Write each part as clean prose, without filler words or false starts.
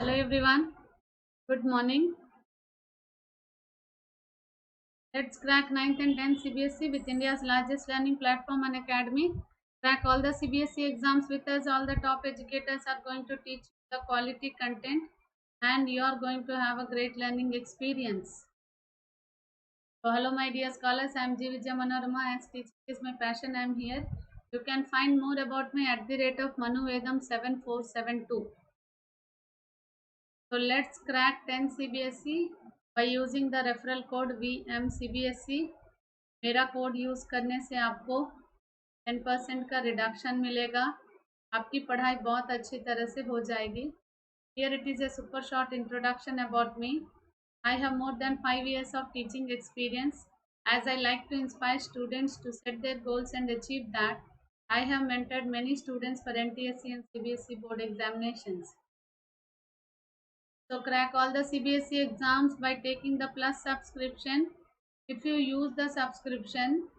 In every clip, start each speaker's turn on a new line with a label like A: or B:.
A: Hello everyone, good morning. Let's crack 9th and 10th CBSE with India's largest learning platform and academy. Crack all the CBSE exams with us. All the top educators are going to teach the quality content and you are going to have a great learning experience. So hello my dear scholars, I am G. Vijay Manorama. As teaching is my passion, I am here. You can find more about me at the rate of Manu Vedam 7472. So let's crack 10 CBSE by using the referral code VMCBSE. मेरा code use करने से आपको 10% का reduction मिलेगा. आपकी पढ़ाई बहुत अच्छी तरह से हो जाएगी. Here it is a super short introduction about me. I have more than 5 years of teaching experience. As I like to inspire students to set their goals and achieve that, I have mentored many students for NTSC and CBSE board examinations. So crack all the CBSE exams by taking the Plus subscription. If you use the subscription,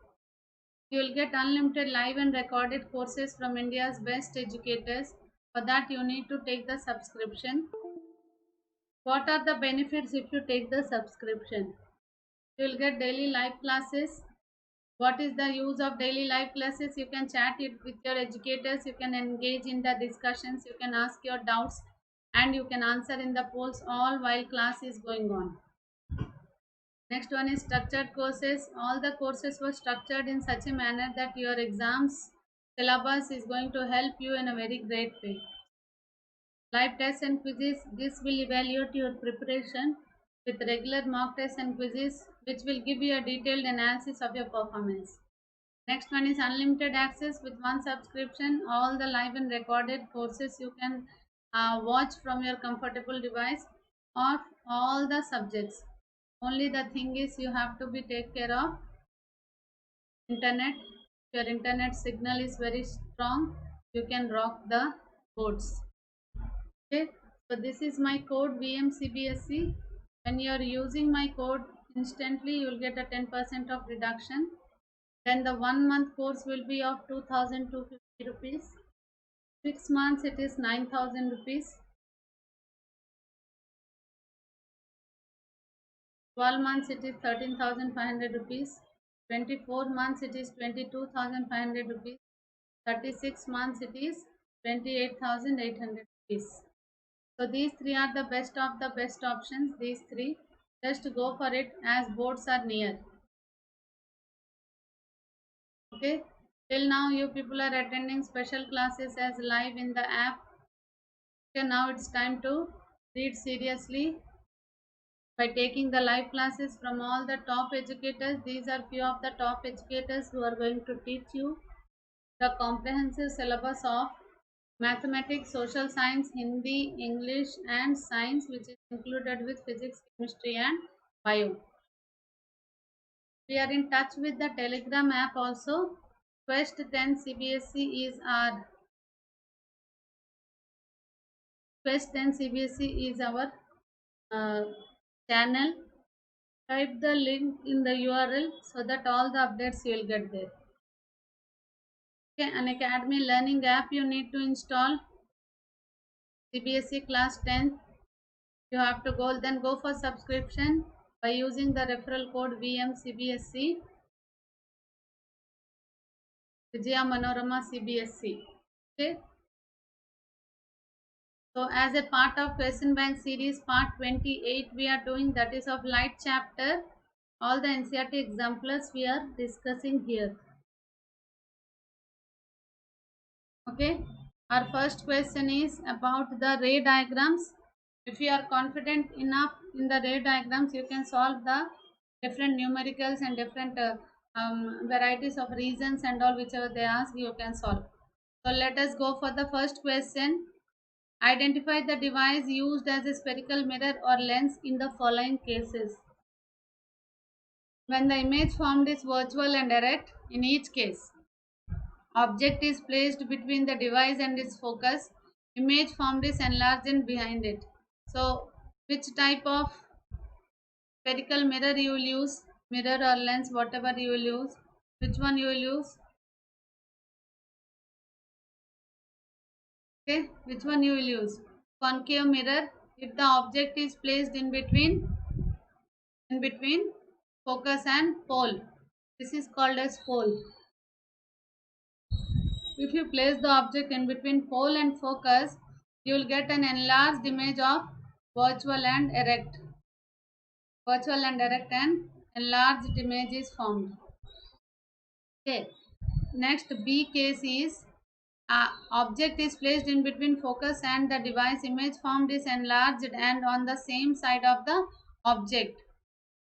A: you will get unlimited live and recorded courses from India's best educators. For that, you need to take the subscription. What are the benefits if you take the subscription? You will get daily live classes. What is the use of daily live classes? You can chat it with your educators, you can engage in the discussions, you can ask your doubts and you can answer in the polls all while class is going on. Next one is structured courses. All the courses were structured in such a manner that your exams syllabus is going to help you in a very great way. Live tests and quizzes. This will evaluate your preparation with regular mock tests and quizzes which will give you a detailed analysis of your performance. Next one is unlimited access with one subscription. All the live and recorded courses you can watch from your comfortable device of all the subjects. Only the thing is you have to be take care of internet. If your internet signal is very strong, you can rock the boards. Okay, so this is my code VMCBSE. When you are using my code, instantly you will get a 10% of reduction. Then the 1 month course will be of 2250 rupees. 6 months it is 9000 rupees. 12 months it is 13,500 rupees. 24 months it is 22,500 rupees. 36 months it is 28,800 rupees. So these three are the best of the best options. These three, just go for it as boards are near. Okay, till now you people are attending special classes as live in the app. Okay, now it's time to read seriously by taking the live classes from all the top educators. These are few of the top educators who are going to teach you the comprehensive syllabus of mathematics, social science, Hindi, English and science, which is included with physics, chemistry and bio. We are in touch with the Telegram app also. Quest 10 CBSE is our Quest 10 CBSE is our channel. Type the link in the URL so that all the updates you will get there. Okay, an academy learning app you need to install. CBSE class 10th. You have to go for subscription by using the referral code VMCBSE. Vijaya Manorama CBSE. Okay. So as a part of question bank series part 28 we are doing, that is of light chapter. All the NCERT exemplars we are discussing here. Okay, our first question is about the ray diagrams. If you are confident enough in the ray diagrams, you can solve the different numericals and different varieties of reasons and all, whichever they ask you can solve. So let us go for the first question. Identify the device used as a spherical mirror or lens in the following cases. When the image formed is virtual and erect, in each case, object is placed between the device and its focus, image formed is enlarged and behind it. So which type of spherical mirror you will use, mirror or lens, whatever you will use, which one you will use? Okay, which one you will use? Concave mirror, if the object is placed in between focus and pole. This is called as pole. If you place the object in between pole and focus, you will get an enlarged image of virtual and erect. Virtual and erect and enlarged image is formed. Okay. Next B case is object is placed in between focus and the device. Image formed is enlarged and on the same side of the object.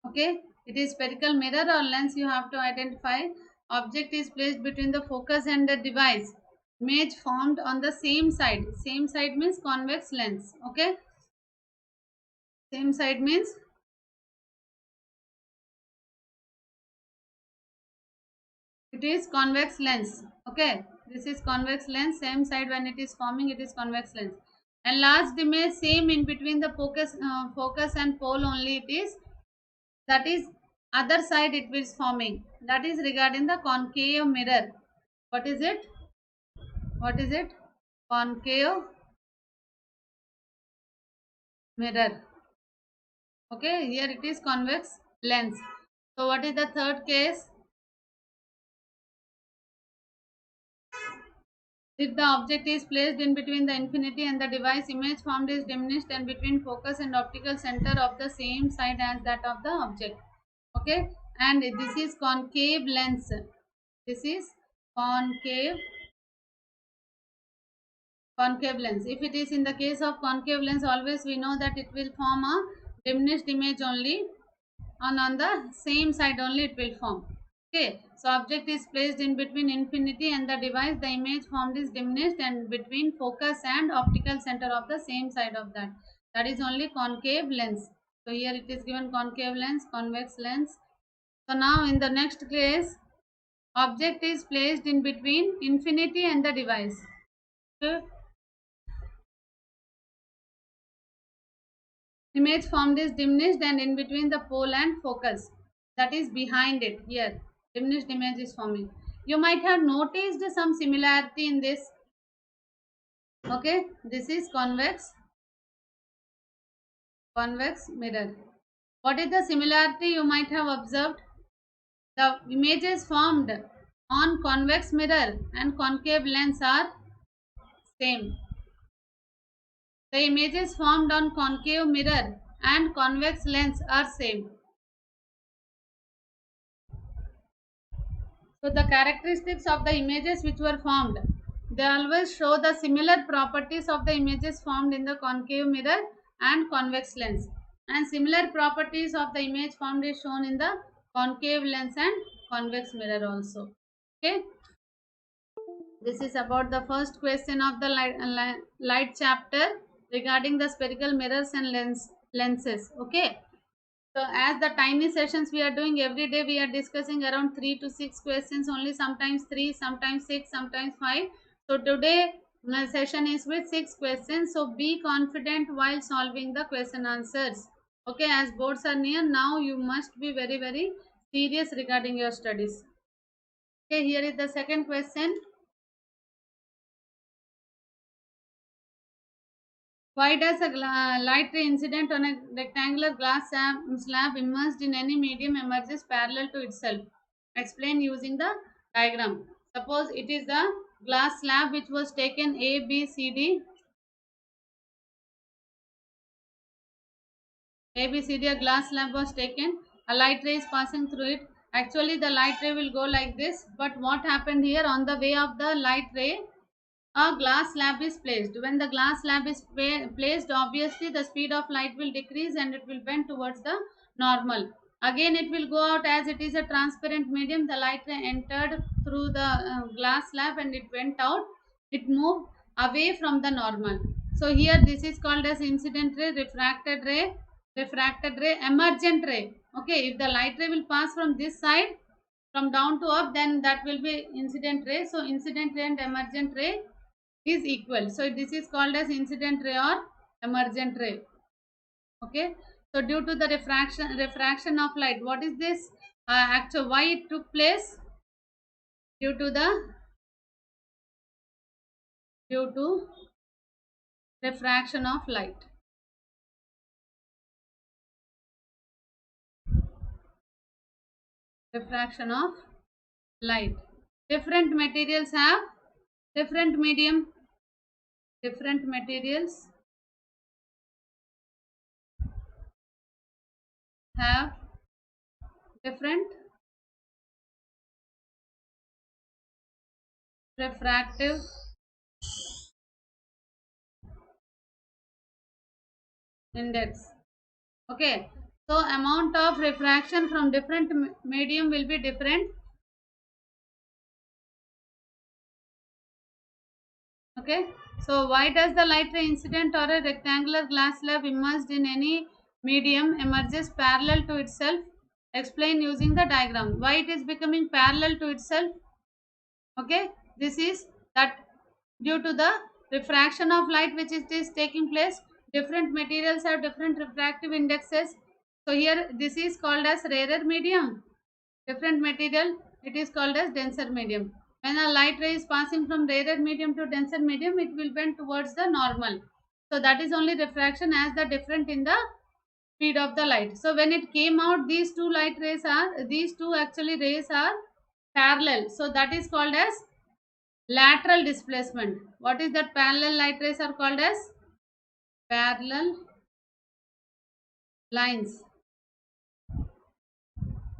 A: Okay, it is spherical mirror or lens. You have to identify. Object is placed between the focus and the device. Image formed on the same side. Same side means convex lens. Okay, same side means it is convex lens. Okay, this is convex lens. Same side when it is forming, it is convex lens. Enlarged image same in between the focus and pole only. It is, that is, other side it is forming. That is regarding the concave mirror. What is it? What is it? Concave mirror. Okay, here it is convex lens. So what is the third case? If the object is placed in between the infinity and the device, image formed is diminished and between focus and optical center of the same side as that of the object. Okay, and this is concave lens. This is concave concave lens. If it is in the case of concave lens, always we know that it will form a diminished image only, and on the same side only it will form. Okay, so object is placed in between infinity and the device, the image formed is diminished and between focus and optical center of the same side of that. That is only concave lens. So here it is given concave lens, convex lens. So now in the next case, object is placed in between infinity and the device. Okay. Image formed is diminished and in between the pole and focus, that is behind it. Here diminished image is forming. You might have noticed some similarity in this. Okay, this is convex mirror. What is the similarity you might have observed? The images formed on convex mirror and concave lens are same. The images formed on concave mirror and convex lens are same. So the characteristics of the images which were formed, they always show the similar properties of the images formed in the concave mirror and convex lens, and similar properties of the image formed is shown in the concave lens and convex mirror also. Okay, this is about the first question of the light chapter regarding the spherical mirrors and lenses. Okay, so as the tiny sessions we are doing every day, we are discussing around 3 to 6 questions only, sometimes 3, sometimes 6, sometimes 5. So today session is with 6 questions. So be confident while solving the question answers. Okay, as boards are near, now you must be very, very serious regarding your studies. Okay, here is the second question. Why does a light ray incident on a rectangular glass slab immersed in any medium emerges parallel to itself? Explain using the diagram. Suppose it is the glass slab which was taken A, B, C, D. A, B, C, D, a glass slab was taken. A light ray is passing through it. Actually, the light ray will go like this. But what happened here, on the way of the light ray, a glass slab is placed. When the glass slab is placed, obviously the speed of light will decrease and it will bend towards the normal. Again it will go out, as it is a transparent medium. The light ray entered through the glass slab and it went out. It moved away from the normal. So here this is called as incident ray, refracted ray, emergent ray. Okay, if the light ray will pass from this side, from down to up, then that will be incident ray. So incident ray and emergent ray is equal. So this is called as incident ray or emergent ray. Okay, so due to the refraction of light, what is this? Actually, why it took place? Due to refraction of light. Refraction of light. Different materials have different medium. Different materials have different refractive index. Okay, so amount of refraction from different medium will be different. Okay, so why does the light ray incident or a rectangular glass slab immersed in any medium emerges parallel to itself? Explain using the diagram. Why it is becoming parallel to itself? Okay, this is that due to the refraction of light which is taking place. Different materials have different refractive indexes. So here this is called as rarer medium. Different material, it is called as denser medium. When a light ray is passing from rarer medium to denser medium, it will bend towards the normal. So that is only refraction as the different in the speed of the light. So when it came out, these two actually rays are parallel. So that is called as lateral displacement. What is that? Parallel light rays are called as parallel lines.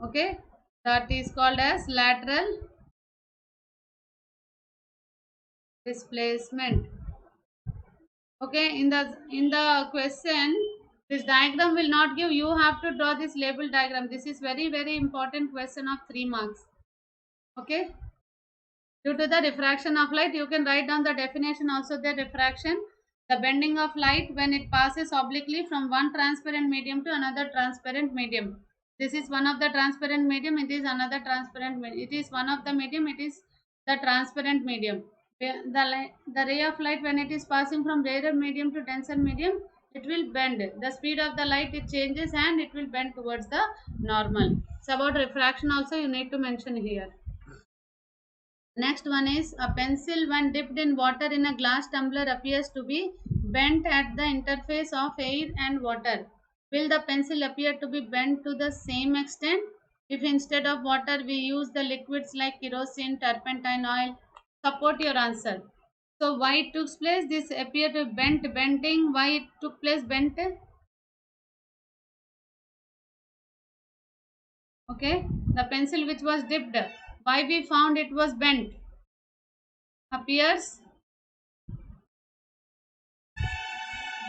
A: Okay, that is called as lateral displacement. Okay, in the question, this diagram will not give. You have to draw this label diagram. This is very important question of 3 marks. Okay, due to the refraction of light, you can write down the definition also. The refraction, the bending of light when it passes obliquely from one transparent medium to another transparent medium. This is one of the transparent medium. It is another transparent medium. It is one of the medium. It is the transparent medium. The ray of light when it is passing from rarer medium to denser medium, it will bend. The speed of the light it changes and it will bend towards the normal. So about refraction also you need to mention here. Next one is a pencil when dipped in water in a glass tumbler appears to be bent at the interface of air and water. Will the pencil appear to be bent to the same extent if instead of water we use the liquids like kerosene, turpentine oil? Support your answer. So why it took place? This appeared to bending. Why it took place bent? Okay, the pencil which was dipped. Why we found it was bent? Appears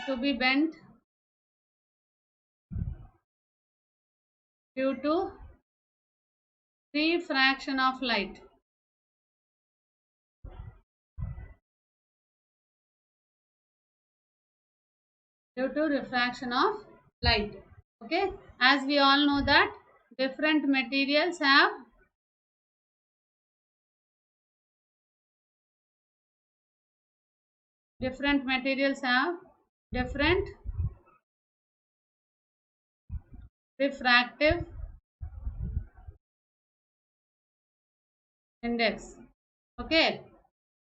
A: to be bent due to refraction of light. Due to refraction of light. Okay, as we all know that different materials have different refractive index. Okay,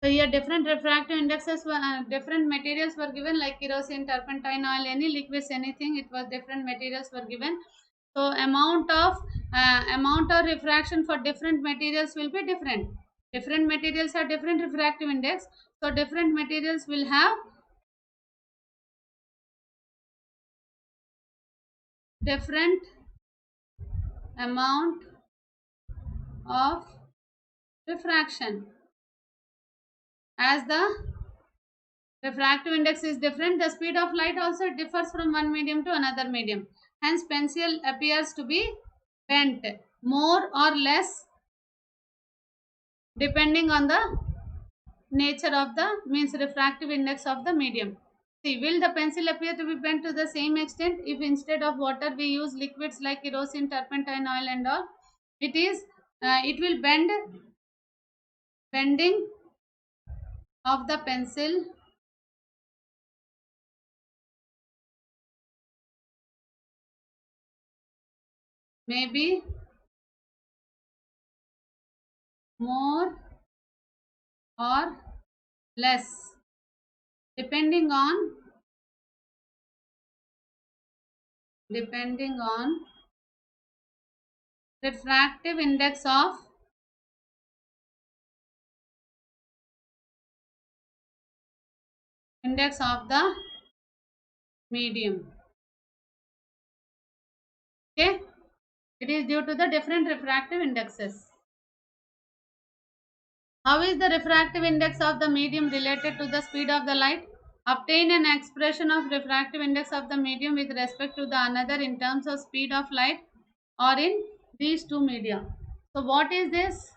A: so here different refractive indexes were different materials were given like kerosene, turpentine oil, any liquids, anything. It was different materials were given. So amount of refraction for different materials will be different. Different materials have different refractive index. So different materials will have different amount of refraction. As the refractive index is different, the speed of light also differs from one medium to another medium. Hence, pencil appears to be bent more or less depending on the nature of the means refractive index of the medium. See, will the pencil appear to be bent to the same extent if instead of water we use liquids like kerosene, turpentine oil and all? It will bending of the pencil may be more or less depending on refractive index of the medium. Okay, it is due to the different refractive indexes. How is the refractive index of the medium related to the speed of the light? Obtain an expression of refractive index of the medium with respect to the another in terms of speed of light or in these two media. So what is this?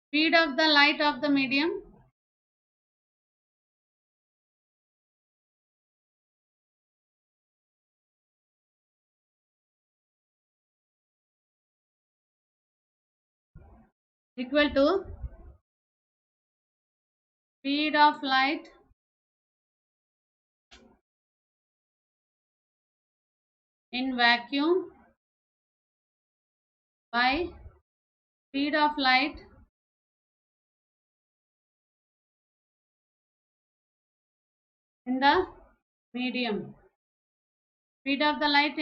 A: Speed of the light of the medium equal to speed of light in vacuum by speed of light in the medium. Speed of the light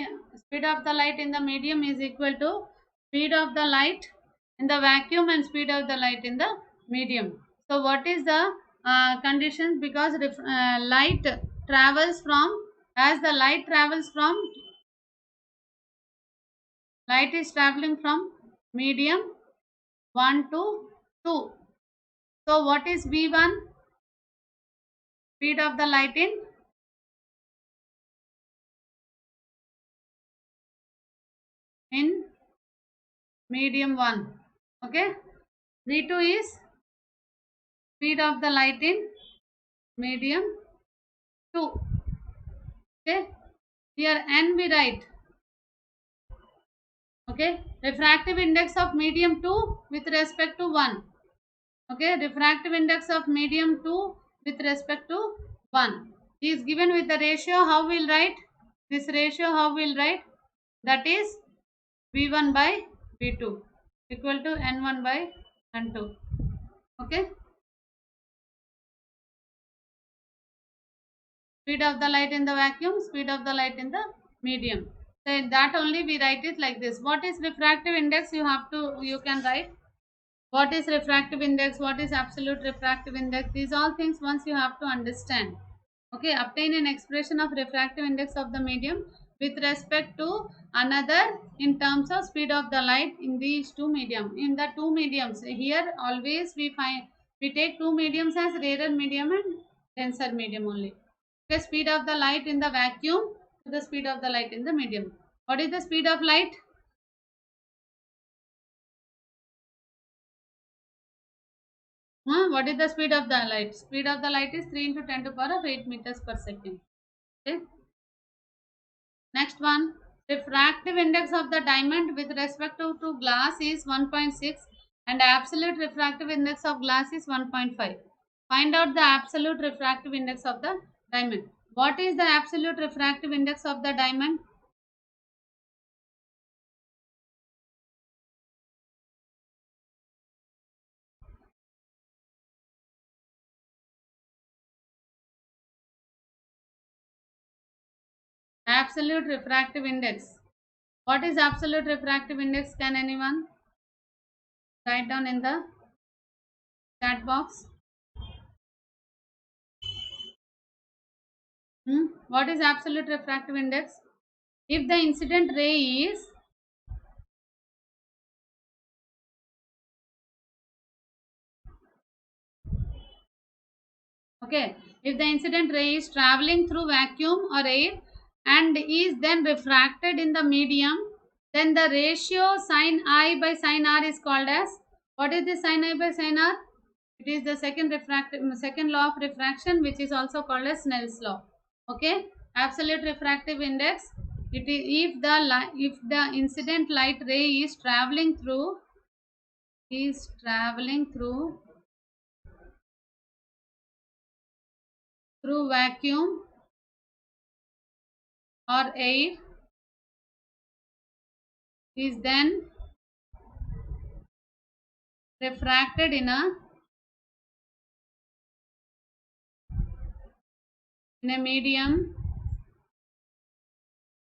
A: in the medium is equal to speed of the light in the vacuum and speed of the light in the medium. So what is the conditions? Because light travels from, as the light travels from, light is traveling from medium 1 to 2. So what is V1? Speed of the light in medium 1. Okay. V2 is speed of the light in medium 2. Okay. Here N we write. Okay. Refractive index of medium 2 with respect to 1. Okay. Refractive index of medium 2 with respect to 1 is given with the ratio. How we'll write? This ratio how we'll write? That is V1 by V2 equal to N1 by N2. Okay. Speed of the light in the vacuum, speed of the light in the medium. So that only we write it like this. What is refractive index? You can write. What is refractive index? What is absolute refractive index? These all things once you have to understand. Okay, obtain an expression of refractive index of the medium with respect to another in terms of speed of the light in these two medium. In the two mediums, here always we take two mediums as rarer medium and denser medium only. Okay, speed of the light in the vacuum to the speed of the light in the medium. What is the speed of light? What is the speed of the light? Speed of the light is 3 into 10 to the power of 8 meters per second. Okay. Next one. Refractive index of the diamond with respect to glass is 1.6 and absolute refractive index of glass is 1.5. Find out the absolute refractive index of the diamond. What is the absolute refractive index of the diamond? Absolute refractive index. What is absolute refractive index? Can anyone write down in the chat box? What is absolute refractive index? If the incident ray is okay, if the incident ray is traveling through vacuum or air and is then refracted in the medium, then the ratio sin I by sin R is called as, what is the sin I by sin R? It is the second law of refraction, which is also called as Snell's law. Okay, absolute refractive index. It is if the incident light ray is traveling through vacuum or air, is then refracted in a medium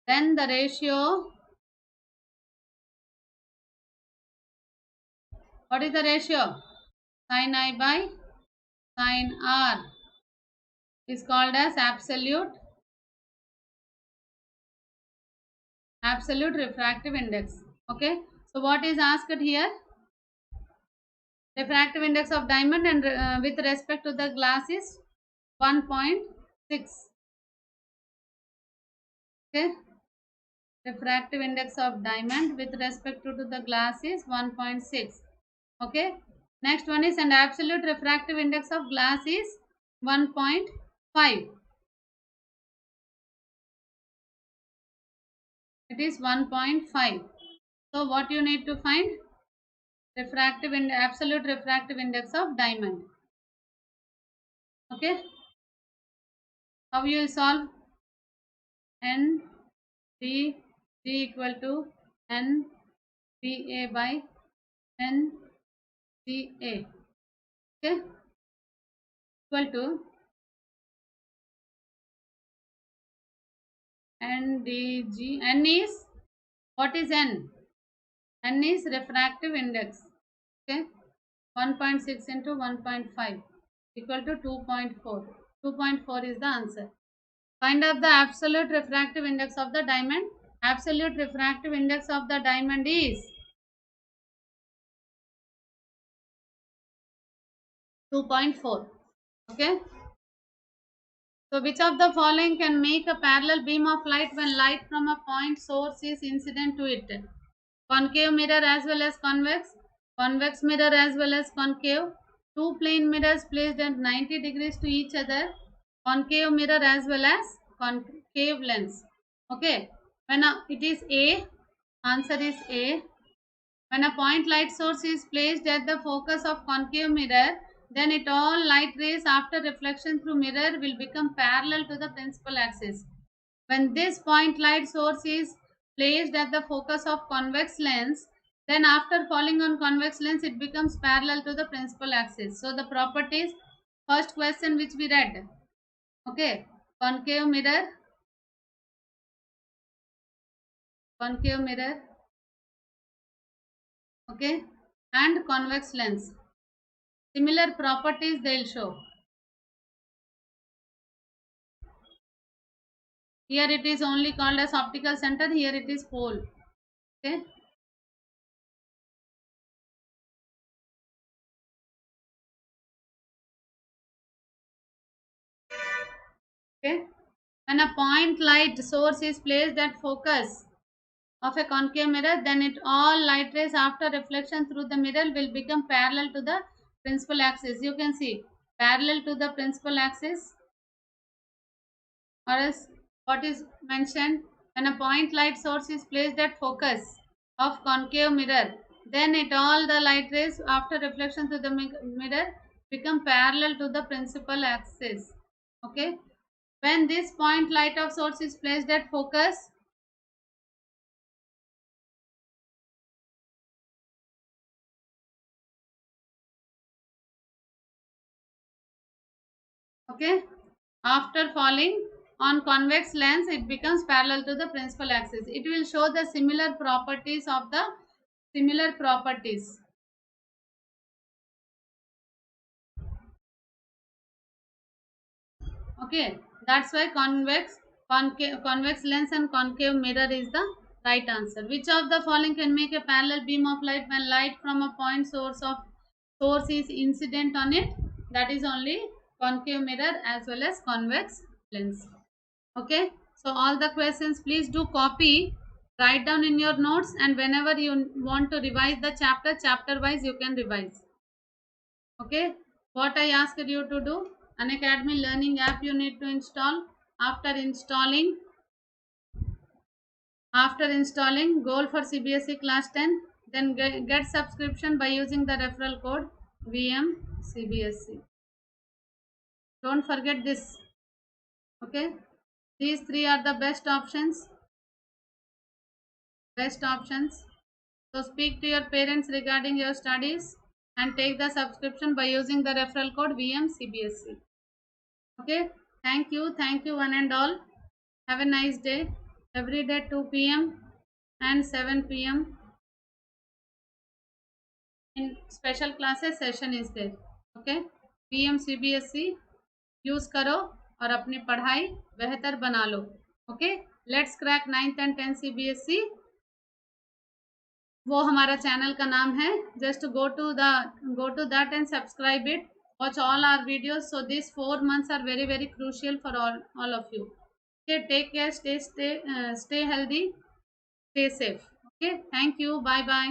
A: Then the ratio, what is the ratio? Sin I by sin R is called as absolute refractive index. Okay, so what is asked here? Refractive index of diamond and with respect to the glass is 1.6. Okay, refractive index of diamond with respect to the glass is 1.6. Okay, next one is, and absolute refractive index of glass is 1.5. It is 1.5. So what you need to find? Refractive and absolute refractive index of diamond. Okay, how you will solve? N D D equal to N B A by N C A. Okay, equal to N D G. N is, what is N? N is refractive index. Okay, 1.6 into 1.5 equal to 2.4. 2.4 is the answer. Find out the absolute refractive index of the diamond. Absolute refractive index of the diamond is 2.4. Okay. So which of the following can make a parallel beam of light when light from a point source is incident to it? Concave mirror as well as convex, convex mirror as well as concave, two plane mirrors placed at 90 degrees to each other, concave mirror as well as concave lens. Okay, when it is A, answer is A. When a point light source is placed at the focus of concave mirror, then it all light rays after reflection through mirror will become parallel to the principal axis. When this point light source is placed at the focus of convex lens, then after falling on convex lens, it becomes parallel to the principal axis. So the properties, first question which we read, okay, concave mirror, okay, and convex lens. Similar properties they will show. Here it is only called as optical center, here it is pole. Okay. Okay. When a point light source is placed at focus of a concave mirror, then it all light rays after reflection through the mirror will become parallel to the principal axis. You can see parallel to the principal axis, or else what is mentioned, when a point light source is placed at focus of concave mirror, then it all the light rays after reflection through the mirror become parallel to the principal axis. Okay, when this point light of source is placed at focus, okay, after falling on convex lens, it becomes parallel to the principal axis. It will show the similar properties of the similar properties. Okay, that's why convex lens and concave mirror is the right answer. Which of the following can make a parallel beam of light when light from a point source is incident on it? That is only concave mirror as well as convex lens. Okay, so all the questions please do copy, write down in your notes, and whenever you want to revise the chapter wise you can revise. Okay, what I asked you to do, Unacademy learning app you need to install. After installing goal for CBSE class 10, then get subscription by using the referral code VMCBSE. Don't forget this. Okay, these three are the best options. So speak to your parents regarding your studies and take the subscription by using the referral code VMCBSE. Okay, thank you one and all. Have a nice day. every day 2 p.m. and 7 p.m. in special classes session is there. Okay, PM CBSE use करो और अपनी पढ़ाई बेहतर बना लो. Okay, let's crack 9th and 10th CBSE. वो हमारा channel का नाम है. Just go to that and subscribe it. Watch all our videos. So this 4 months are very very crucial for all of you. Okay, take care, stay healthy, stay safe. Okay, thank you, bye bye.